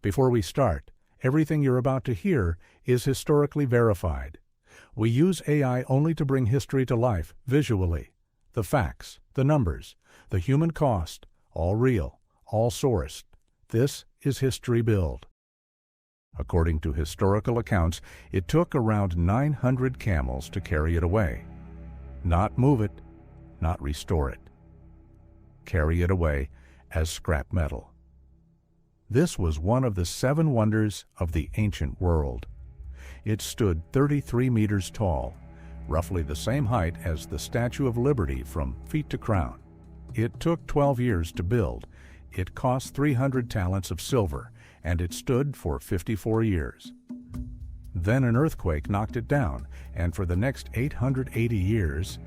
Before we start, everything you're about to hear is historically verified. We use AI only to bring history to life visually. The facts, the numbers, the human cost, all real, all sourced. This is HistoryBilled. According to historical accounts, it took around 900 camels to carry it away. Not move it, not restore it. Carry it away as scrap metal. This was one of the 7 wonders of the ancient world. It stood 33 meters tall, roughly the same height as the Statue of Liberty from feet to crown. It took 12 years to build. It cost 300 talents of silver, and it stood for 54 years. Then an earthquake knocked it down, and for the next 880 years,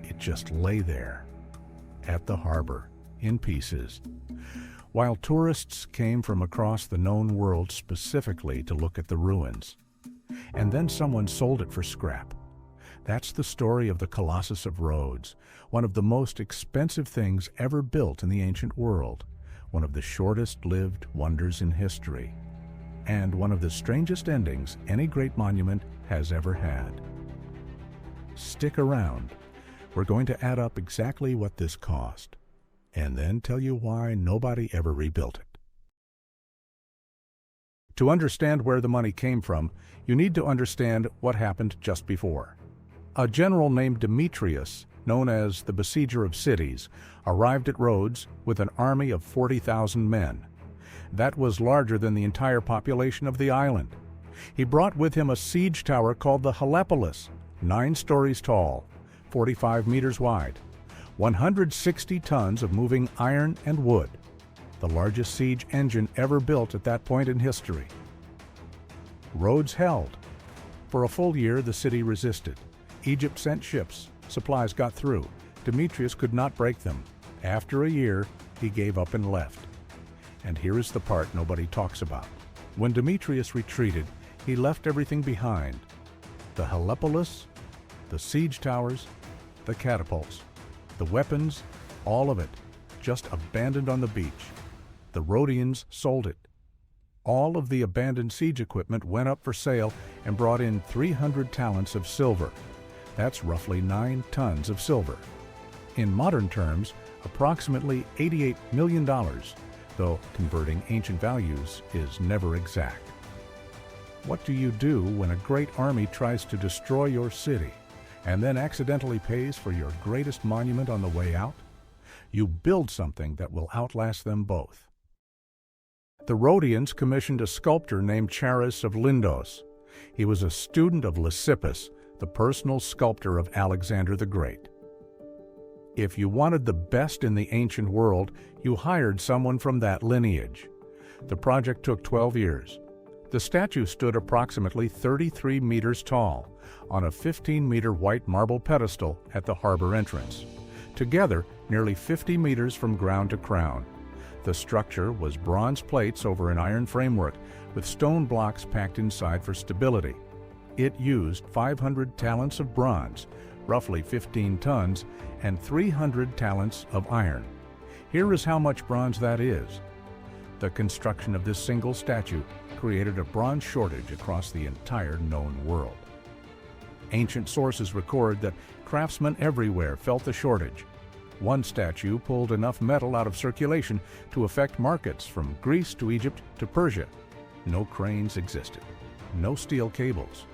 it just lay there, at the harbor, in pieces, while tourists came from across the known world specifically to look at the ruins. And then someone sold it for scrap. That's the story of the Colossus of Rhodes, one of the most expensive things ever built in the ancient world, one of the shortest-lived wonders in history, and one of the strangest endings any great monument has ever had. Stick around. We're going to add up exactly what this cost, and then tell you why nobody ever rebuilt it. To understand where the money came from, you need to understand what happened just before. A general named Demetrius, known as the Besieger of Cities, arrived at Rhodes with an army of 40,000 men. That was larger than the entire population of the island. He brought with him a siege tower called the Helepolis, 9 stories tall, 45 meters wide, 160 tons of moving iron and wood, the largest siege engine ever built at that point in history. Rhodes held. For a full year, the city resisted. Egypt sent ships. Supplies got through. Demetrius could not break them. After a year, he gave up and left. And here is the part nobody talks about. When Demetrius retreated, he left everything behind. The Helepolis, the siege towers, the catapults, the weapons, all of it, just abandoned on the beach. The Rhodians sold it. All of the abandoned siege equipment went up for sale and brought in 300 talents of silver. That's roughly 9 tons of silver. In modern terms, approximately $88 million, though converting ancient values is never exact. What do you do when a great army tries to destroy your city and then accidentally pays for your greatest monument on the way out? You build something that will outlast them both. The Rhodians commissioned a sculptor named Charis of Lindos. He was a student of Lysippus, the personal sculptor of Alexander the Great. If you wanted the best in the ancient world, you hired someone from that lineage. The project took 12 years. The statue stood approximately 33 meters tall on a 15-meter white marble pedestal at the harbor entrance, together nearly 50 meters from ground to crown. The structure was bronze plates over an iron framework with stone blocks packed inside for stability. It used 500 talents of bronze, roughly 15 tons, and 300 talents of iron. Here is how much bronze that is. The construction of this single statue created a bronze shortage across the entire known world. Ancient sources record that craftsmen everywhere felt the shortage. One statue pulled enough metal out of circulation to affect markets from Greece to Egypt to Persia. No cranes existed. No steel cables.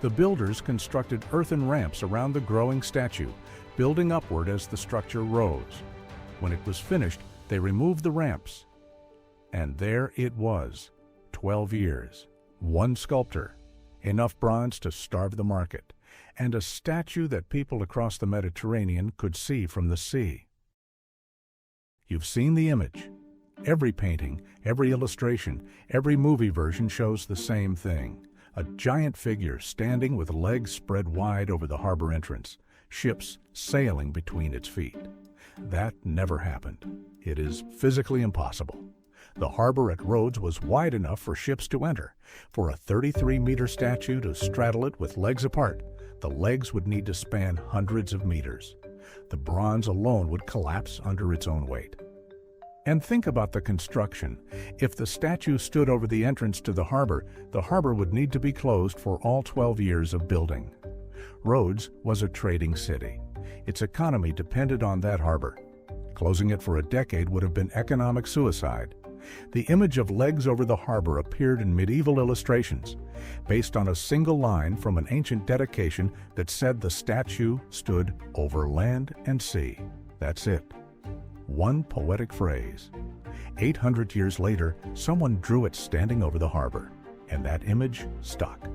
The builders constructed earthen ramps around the growing statue, building upward as the structure rose. When it was finished, they removed the ramps. And there it was, 12 years, one sculptor, enough bronze to starve the market, and a statue that people across the Mediterranean could see from the sea. You've seen the image. Every painting, every illustration, every movie version shows the same thing. A giant figure standing with legs spread wide over the harbor entrance, ships sailing between its feet. That never happened. It is physically impossible. The harbor at Rhodes was wide enough for ships to enter. For a 33-meter statue to straddle it with legs apart, the legs would need to span hundreds of meters. The bronze alone would collapse under its own weight. And think about the construction. If the statue stood over the entrance to the harbor would need to be closed for all 12 years of building. Rhodes was a trading city. Its economy depended on that harbor. Closing it for a decade would have been economic suicide. The image of legs over the harbor appeared in medieval illustrations, based on a single line from an ancient dedication that said the statue stood over land and sea. That's it. One poetic phrase. 800 years later, someone drew it standing over the harbor, and that image stuck.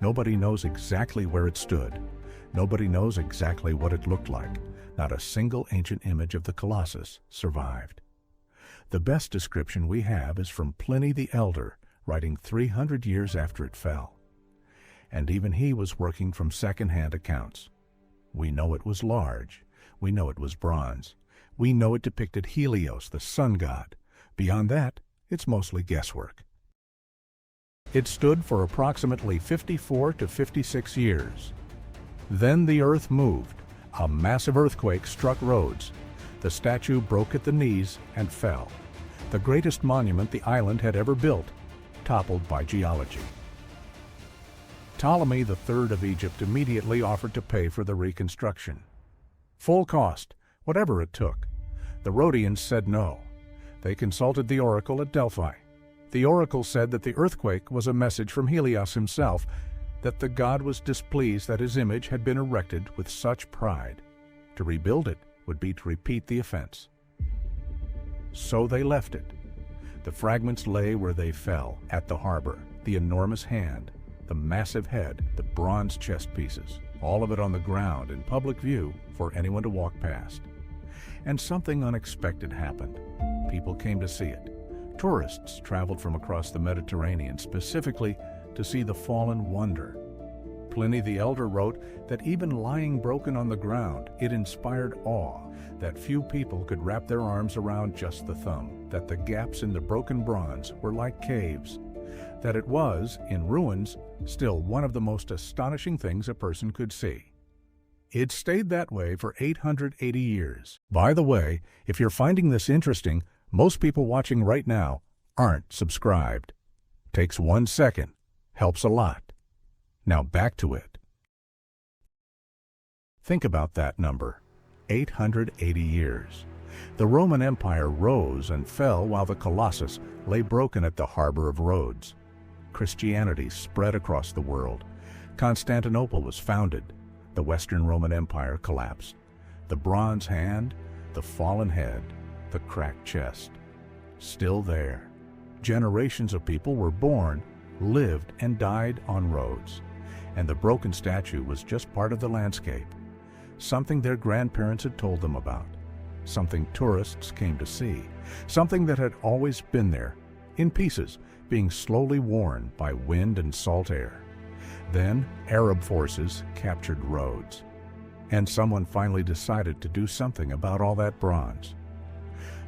Nobody knows exactly where it stood. Nobody knows exactly what it looked like. Not a single ancient image of the Colossus survived. The best description we have is from Pliny the Elder, writing 300 years after it fell. And even he was working from second-hand accounts. We know it was large. We know it was bronze. We know it depicted Helios, the sun god. Beyond that, it's mostly guesswork. It stood for approximately 54 to 56 years. Then the earth moved. A massive earthquake struck Rhodes. The statue broke at the knees and fell. The greatest monument the island had ever built, toppled by geology. Ptolemy III of Egypt immediately offered to pay for the reconstruction. Full cost, whatever it took. The Rhodians said no. They consulted the oracle at Delphi. The oracle said that the earthquake was a message from Helios himself, that the god was displeased that his image had been erected with such pride. To rebuild it would be to repeat the offense. So they left it. The fragments lay where they fell, at the harbor, the enormous hand, the massive head, the bronze chest pieces, all of it on the ground in public view for anyone to walk past. And something unexpected happened. People came to see it. Tourists traveled from across the Mediterranean specifically to see the fallen wonder. Pliny the Elder wrote that even lying broken on the ground, it inspired awe, that few people could wrap their arms around just the thumb, that the gaps in the broken bronze were like caves, that it was, in ruins, still one of the most astonishing things a person could see. It stayed that way for 880 years. By the way, if you're finding this interesting, most people watching right now aren't subscribed. Takes 1 second. Helps a lot. Now back to it. Think about that number. 880 years. The Roman Empire rose and fell while the Colossus lay broken at the harbor of Rhodes. Christianity spread across the world. Constantinople was founded. The Western Roman Empire collapsed. The bronze hand, the fallen head, the cracked chest. Still there. Generations of people were born, lived, and died on Rhodes. And the broken statue was just part of the landscape. Something their grandparents had told them about. Something tourists came to see. Something that had always been there, in pieces, being slowly worn by wind and salt air. Then Arab forces captured Rhodes. And someone finally decided to do something about all that bronze.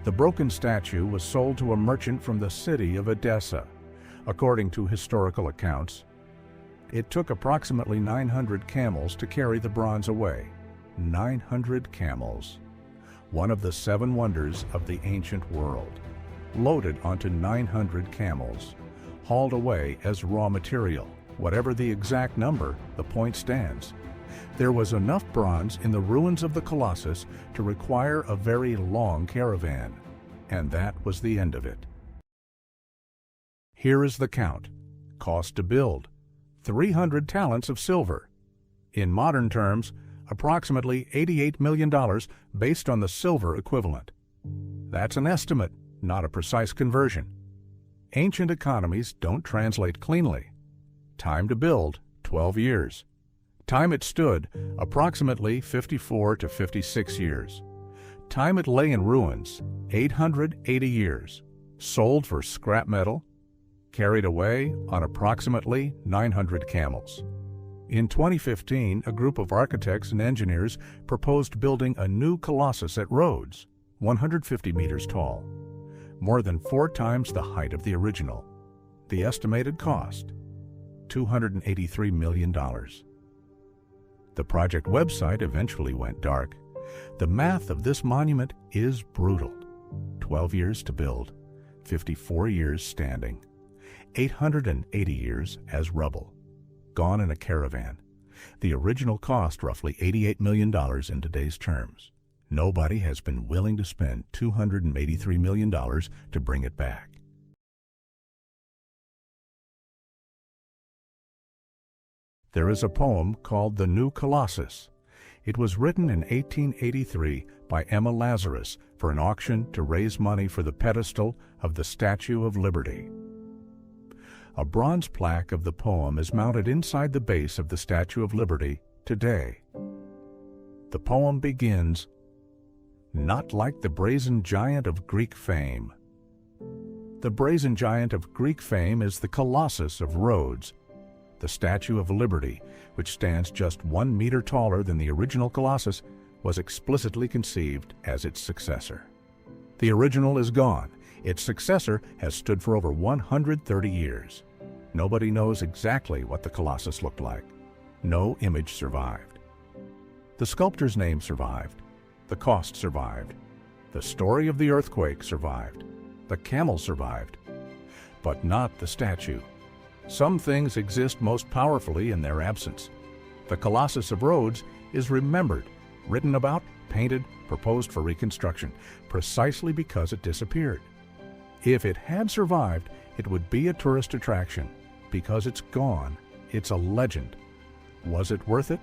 The broken statue was sold to a merchant from the city of Edessa. According to historical accounts, it took approximately 900 camels to carry the bronze away. 900 camels. One of the 7 wonders of the ancient world. Loaded onto 900 camels. Hauled away as raw material. Whatever the exact number, the point stands. There was enough bronze in the ruins of the Colossus to require a very long caravan. And that was the end of it. Here is the count. Cost to build: 300 talents of silver. In modern terms, approximately $88 million based on the silver equivalent. That's an estimate, not a precise conversion. Ancient economies don't translate cleanly. Time to build, 12 years. Time it stood, approximately 54 to 56 years. Time it lay in ruins, 880 years. Sold for scrap metal. Carried away on approximately 900 camels. In 2015, a group of architects and engineers proposed building a new Colossus at Rhodes, 150 meters tall, more than 4 times the height of the original. The estimated cost, $283 million. The project website eventually went dark. The math of this monument is brutal. 12 years to build, 54 years standing, 880 years as rubble, gone in a caravan. The original cost roughly $88 million in today's terms. Nobody has been willing to spend $283 million to bring it back. There is a poem called The New Colossus. It was written in 1883 by Emma Lazarus for an auction to raise money for the pedestal of the Statue of Liberty. A bronze plaque of the poem is mounted inside the base of the Statue of Liberty today. The poem begins, "Not like the brazen giant of Greek fame." The brazen giant of Greek fame is the Colossus of Rhodes, the Statue of Liberty, which stands just 1 meter taller than the original Colossus, was explicitly conceived as its successor. The original is gone. Its successor has stood for over 130 years. Nobody knows exactly what the Colossus looked like. No image survived. The sculptor's name survived. The cost survived. The story of the earthquake survived. The camel survived. But not the statue. Some things exist most powerfully in their absence. The Colossus of Rhodes is remembered, written about, painted, proposed for reconstruction, precisely because it disappeared. If it had survived, it would be a tourist attraction. Because it's gone, it's a legend. Was it worth it?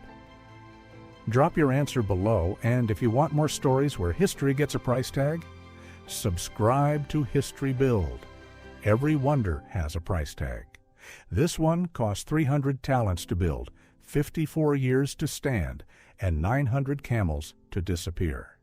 Drop your answer below, and if you want more stories where history gets a price tag, subscribe to HistoryBilled. Every wonder has a price tag. This one cost 300 talents to build, 54 years to stand, and 900 camels to disappear.